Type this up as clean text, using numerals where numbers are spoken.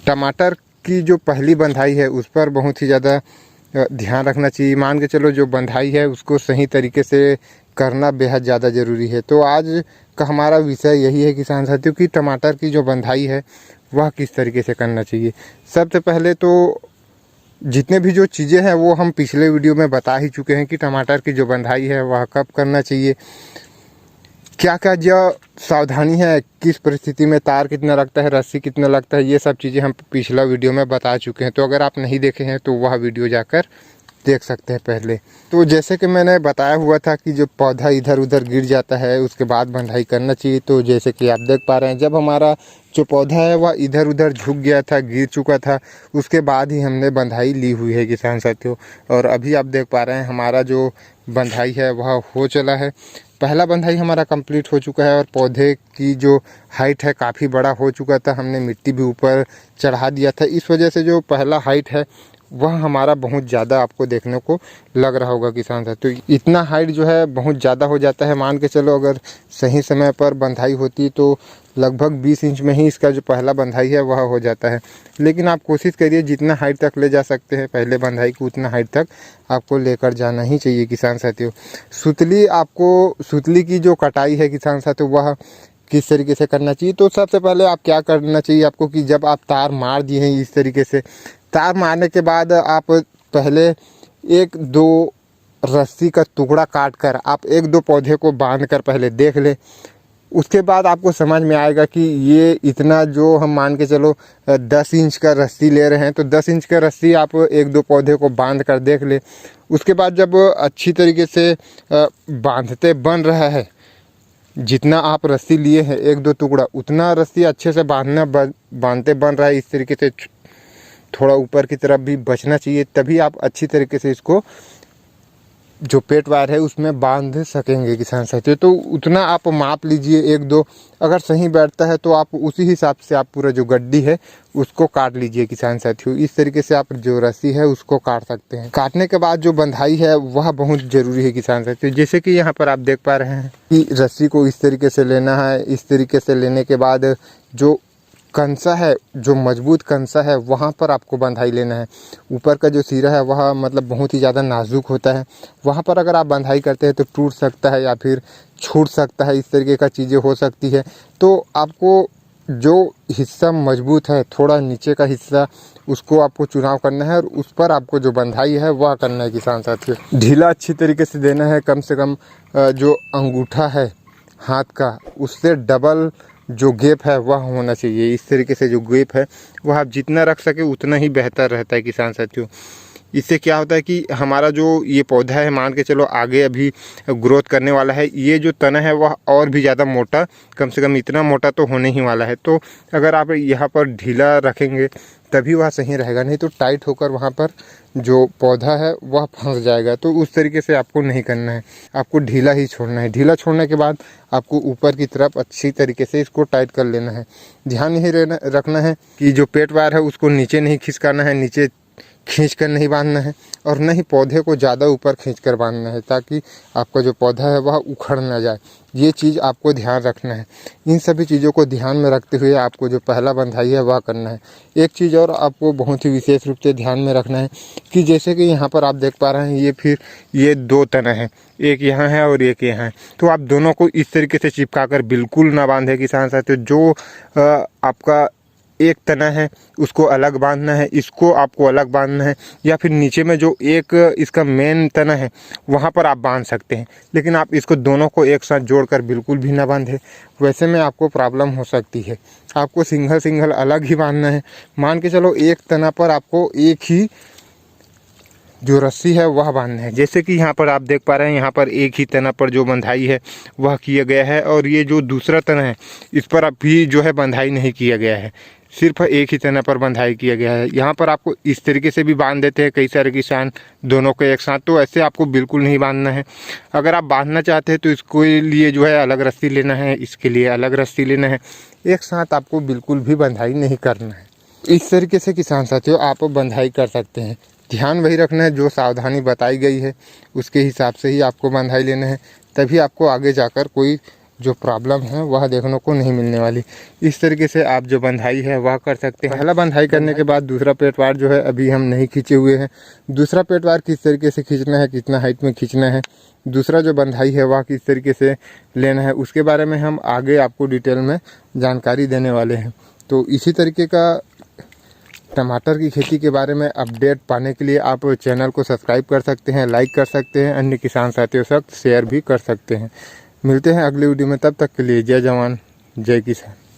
टमाटर की जो पहली बंधाई है उस पर बहुत ही ज़्यादा ध्यान रखना चाहिए। मान के चलो जो बंधाई है उसको सही तरीके से करना बेहद ज़्यादा ज़रूरी है। तो आज का हमारा विषय यही है किसान साथियों कि टमाटर की जो बंधाई है वह किस तरीके से करना चाहिए। सबसे पहले तो जितने भी जो चीज़ें हैं वो हम पिछले वीडियो में बता ही चुके हैं कि टमाटर की जो बंधाई है वह कब करना चाहिए, क्या क्या जो सावधानी है, किस परिस्थिति में तार कितना लगता है, रस्सी कितना लगता है, ये सब चीज़ें हम पिछला वीडियो में बता चुके हैं। तो अगर आप नहीं देखे हैं तो वह वीडियो जाकर देख सकते हैं पहले। तो जैसे कि मैंने बताया हुआ था कि जो पौधा इधर उधर गिर जाता है उसके बाद बंधाई करना चाहिए। तो जैसे कि आप देख पा रहे हैं, जब हमारा जो पौधा है वह इधर उधर झुक गया था, गिर चुका था, उसके बाद ही हमने बंधाई ली हुई है किसान साथियों। और अभी आप देख पा रहे हैं हमारा जो बंधाई है वह हो चला है। पहला बंधाई हमारा कंप्लीट हो चुका है और पौधे की जो हाइट है काफ़ी बड़ा हो चुका था। हमने मिट्टी भी ऊपर चढ़ा दिया था, इस वजह से जो पहला हाइट है वह हमारा बहुत ज़्यादा आपको देखने को लग रहा होगा किसान साथियों। तो इतना हाइट जो है बहुत ज़्यादा हो जाता है। मान के चलो अगर सही समय पर बंधाई होती तो लगभग 20 इंच में ही इसका जो पहला बंधाई है वह हो जाता है। लेकिन आप कोशिश करिए जितना हाइट तक ले जा सकते हैं पहले बंधाई को उतना हाइट तक आपको लेकर जाना ही चाहिए किसान साथियों। सुतली की जो कटाई है किसान साथियों वह किस तरीके से करना चाहिए। तो सबसे पहले आप क्या करना चाहिए आपको कि जब आप तार मार दिए हैं इस तरीके से, तार मारने के बाद आप पहले एक दो रस्सी का टुकड़ा काट कर आप एक दो पौधे को बांध कर पहले देख लें। उसके बाद आपको समझ में आएगा कि ये इतना जो हम मान के चलो 10 इंच का रस्सी ले रहे हैं तो 10 इंच का रस्सी आप एक दो पौधे को बांध कर देख ले। उसके बाद जब अच्छी तरीके से बांधते बन रहा है, जितना आप रस्सी लिए हैं एक दो टुकड़ा उतना रस्सी अच्छे से बांधते बन रहा है, इस तरीके से थोड़ा ऊपर की तरफ भी बचना चाहिए, तभी आप अच्छी तरीके से इसको जो पेट वायर है उसमें बांध सकेंगे किसान साथियों। तो उतना आप माप लीजिए एक दो, अगर सही बैठता है तो आप उसी हिसाब से आप पूरा जो गड्डी है उसको काट लीजिए किसान साथियों। इस तरीके से आप जो रस्सी है उसको काट सकते हैं। काटने के बाद जो बंधाई है वह बहुत ज़रूरी है किसान साथियों। जैसे कि यहाँ पर आप देख पा रहे हैं कि रस्सी को इस तरीके से लेना है। इस तरीके से लेने के बाद जो कंसा है, जो मजबूत कंसा है वहाँ पर आपको बंधाई लेना है। ऊपर का जो सिरा है वह मतलब बहुत ही ज़्यादा नाजुक होता है, वहाँ पर अगर आप बंधाई करते हैं तो टूट सकता है या फिर छूट सकता है, इस तरीके का चीज़ें हो सकती है। तो आपको जो हिस्सा मजबूत है, थोड़ा नीचे का हिस्सा, उसको आपको चुनाव करना है और उस पर आपको जो बंधाई है वह करना है किसान साथियों। ढीला अच्छी तरीके से देना है, कम से कम जो अंगूठा है हाथ का उससे डबल जो गैप है वह होना चाहिए। इस तरीके से जो गैप है वह आप जितना रख सके उतना ही बेहतर रहता है किसान साथियों। इससे क्या होता है कि हमारा जो ये पौधा है मान के चलो आगे अभी ग्रोथ करने वाला है, ये जो तना है वह और भी ज़्यादा मोटा, कम से कम इतना मोटा तो होने ही वाला है। तो अगर आप यहाँ पर ढीला रखेंगे तभी वह सही रहेगा, नहीं तो टाइट होकर वहाँ पर जो पौधा है वह फंस जाएगा। तो उस तरीके से आपको नहीं करना है, आपको ढीला ही छोड़ना है। ढीला छोड़ने के बाद आपको ऊपर की तरफ अच्छी तरीके से इसको टाइट कर लेना है। ध्यान यही रखना है कि जो पेट वायर है उसको नीचे नहीं खिसकाना है, नीचे खींच कर नहीं बांधना है और न ही पौधे को ज़्यादा ऊपर खींच कर बांधना है, ताकि आपका जो पौधा है वह उखड़ ना जाए। ये चीज़ आपको ध्यान रखना है। इन सभी चीज़ों को ध्यान में रखते हुए आपको जो पहला बंधाई है वह करना है। एक चीज़ और आपको बहुत ही विशेष रूप से ध्यान में रखना है कि जैसे कि यहाँ पर आप देख पा रहे हैं ये दो तना हैं, एक यहाँ है और एक यहाँ है। तो आप दोनों को इस तरीके से चिपका कर बिल्कुल ना बांधे किसान साथियों। जो आपका एक तना है उसको अलग बांधना है, इसको आपको अलग बांधना है, या फिर नीचे में जो एक इसका मेन तना है वहाँ पर आप बांध सकते हैं। लेकिन आप इसको दोनों को एक साथ जोड़कर बिल्कुल भी ना बांधें, वैसे में आपको प्रॉब्लम हो सकती है। आपको सिंगल अलग ही बांधना है। मान के चलो एक तना पर आपको एक ही जो रस्सी है वह बांधना है। जैसे कि यहाँ पर आप देख पा रहे हैं, यहाँ पर एक ही तना पर जो बंधाई है वह किया गया है और ये जो दूसरा तना है इस पर अभी जो है बंधाई नहीं किया गया है, सिर्फ एक ही तना पर बंधाई किया गया है। यहाँ पर आपको इस तरीके से भी बांध देते हैं कई सारे किसान दोनों को एक साथ, तो ऐसे आपको बिल्कुल नहीं बांधना है। अगर आप बांधना चाहते हैं तो इसके लिए जो है अलग रस्सी लेना है, इसके लिए अलग रस्सी लेना है, एक साथ आपको बिल्कुल भी बंधाई नहीं करना है। इस तरीके से किसान साथियों आप बंधाई कर सकते हैं। ध्यान वही रखना है, जो सावधानी बताई गई है उसके हिसाब से ही आपको बंधाई लेना है, तभी आपको आगे जाकर कोई जो प्रॉब्लम है वह देखने को नहीं मिलने वाली। इस तरीके से आप जो बंधाई है वह कर सकते हैं। पहला बंधाई करने के बाद दूसरा पेटवार जो है अभी हम नहीं खींचे हुए हैं। दूसरा पेटवार किस तरीके से खींचना है, कितना हाइट में खींचना है, दूसरा जो बंधाई है वह किस तरीके से लेना है, उसके बारे में हम आगे आपको डिटेल में जानकारी देने वाले हैं। तो इसी तरीके का टमाटर की खेती के बारे में अपडेट पाने के लिए आप चैनल को सब्सक्राइब कर सकते हैं, लाइक कर सकते हैं, अन्य किसान साथियों के साथ शेयर भी कर सकते हैं। मिलते हैं अगली वीडियो में, तब तक के लिए जय जवान जय किसान।